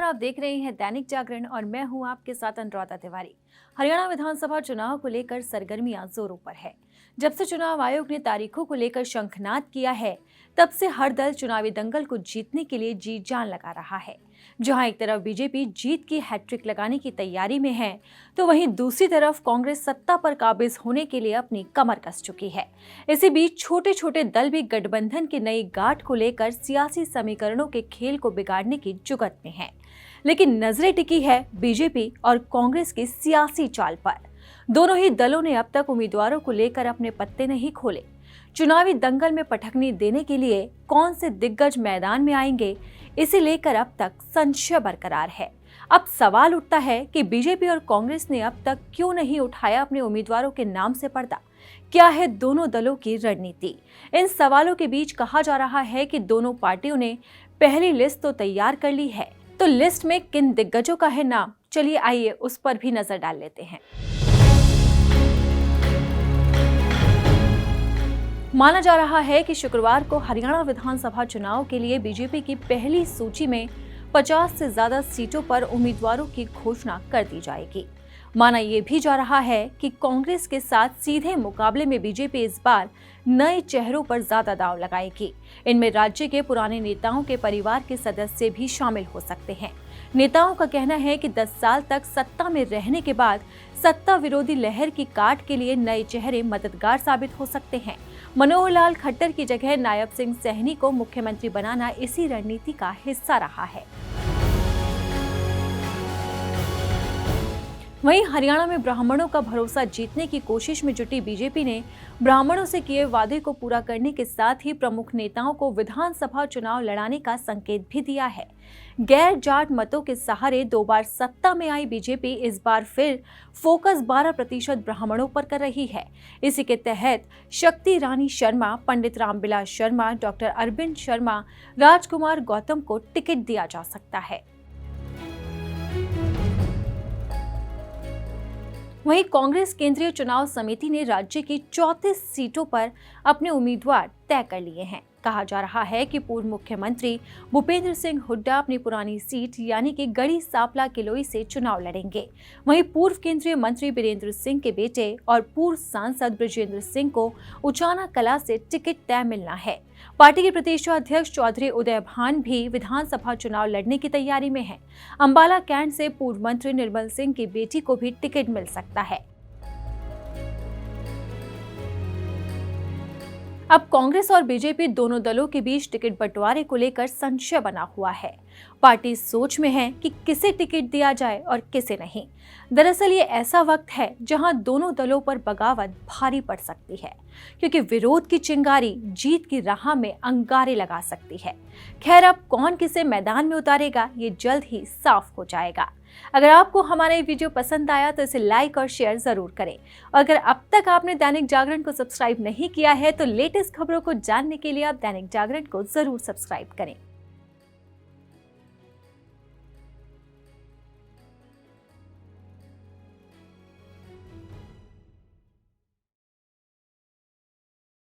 आप देख रहे हैं दैनिक जागरण और मैं हूं आपके साथ अनुराधा तिवारी। हरियाणा विधानसभा चुनाव को लेकर सरगर्मियां जोरों पर है। जब से चुनाव आयोग ने तारीखों को लेकर शंखनाद किया है, तब से हर दल चुनावी दंगल को जीतने के लिए जी जान लगा रहा है। जहां एक तरफ बीजेपी जीत की हैट्रिक लगाने की तैयारी में है, तो वहीं दूसरी तरफ कांग्रेस सत्ता पर काबिज होने के लिए अपनी कमर कस चुकी है। इसी बीच छोटे छोटे दल भी गठबंधन की नई गांठ को लेकर सियासी समीकरणों के खेल को बिगाड़ने की जुगत में है। लेकिन नजरें टिकी है बीजेपी और कांग्रेस की सियासी चाल पर। दोनों ही दलों ने अब तक उम्मीदवारों को लेकर अपने पत्ते नहीं खोले। चुनावी दंगल में पटखनी देने के लिए कौन से दिग्गज मैदान में आएंगे, इसे लेकर अब तक संशय बरकरार है। अब सवाल उठता है कि बीजेपी और कांग्रेस ने अब तक क्यों नहीं उठाया अपने उम्मीदवारों के नाम से पर्दा। क्या है दोनों दलों की रणनीति? इन सवालों के बीच कहा जा रहा है कि दोनों पार्टियों ने पहली लिस्ट तो तैयार कर ली है, तो लिस्ट में किन दिग्गजों का है नाम, चलिए आइए उस पर भी नजर डाल लेते हैं। माना जा रहा है कि शुक्रवार को हरियाणा विधानसभा चुनाव के लिए बीजेपी की पहली सूची में 50 से ज्यादा सीटों पर उम्मीदवारों की घोषणा कर दी जाएगी। माना यह भी जा रहा है कि कांग्रेस के साथ सीधे मुकाबले में बीजेपी इस बार नए चेहरों पर ज्यादा दांव लगाएगी। इनमें राज्य के पुराने नेताओं के परिवार के सदस्य भी शामिल हो सकते हैं। नेताओं का कहना है कि 10 साल तक सत्ता में रहने के बाद सत्ता विरोधी लहर की काट के लिए नए चेहरे मददगार साबित हो सकते हैं। मनोहर लाल खट्टर की जगह नायब सिंह सैनी को मुख्यमंत्री बनाना इसी रणनीति का हिस्सा रहा है। वहीं हरियाणा में ब्राह्मणों का भरोसा जीतने की कोशिश में जुटी बीजेपी ने ब्राह्मणों से किए वादे को पूरा करने के साथ ही प्रमुख नेताओं को विधानसभा चुनाव लड़ाने का संकेत भी दिया है। गैर जाट मतों के सहारे 2 बार सत्ता में आई बीजेपी इस बार फिर फोकस 12% ब्राह्मणों पर कर रही है। इसी के तहत शक्ति रानी शर्मा, पंडित रामबिलास शर्मा, डॉक्टर अरविंद शर्मा, राजकुमार गौतम को टिकट दिया जा सकता है। वहीं कांग्रेस केंद्रीय चुनाव समिति ने राज्य की 34 सीटों पर अपने उम्मीदवार तय कर लिए हैं। कहा जा रहा है कि पूर्व मुख्यमंत्री भूपेंद्र सिंह हुड्डा अपनी पुरानी सीट यानी कि गढ़ी सांपला किलोई से चुनाव लड़ेंगे। वहीं पूर्व केंद्रीय मंत्री बीरेंद्र सिंह के बेटे और पूर्व सांसद बृजेंद्र सिंह को उचाना कला से टिकट तय मिलना है। पार्टी के प्रदेशाध्यक्ष चौधरी उदय भान भी विधानसभा चुनाव लड़ने की तैयारी में हैं। अंबाला कैंट से पूर्व मंत्री निर्मल सिंह की बेटी को भी टिकट मिल सकता है। अब कांग्रेस और बीजेपी दोनों दलों के बीच टिकट बंटवारे को लेकर संशय बना हुआ है। पार्टी सोच में है कि किसे टिकट दिया जाए और किसे नहीं। दरअसल ये ऐसा वक्त है जहां दोनों दलों पर बगावत भारी पड़ सकती है, क्योंकि विरोध की चिंगारी जीत की राह में अंगारे लगा सकती है। खैर, अब कौन किसे मैदान में उतारेगा ये जल्द ही साफ हो जाएगा। अगर आपको हमारा ये वीडियो पसंद आया तो इसे लाइक और शेयर जरूर करें। अगर अब तक आपने दैनिक जागरण को सब्सक्राइब नहीं किया है तो लेटेस्ट खबरों को जानने के लिए आप दैनिक जागरण को जरूर सब्सक्राइब करें।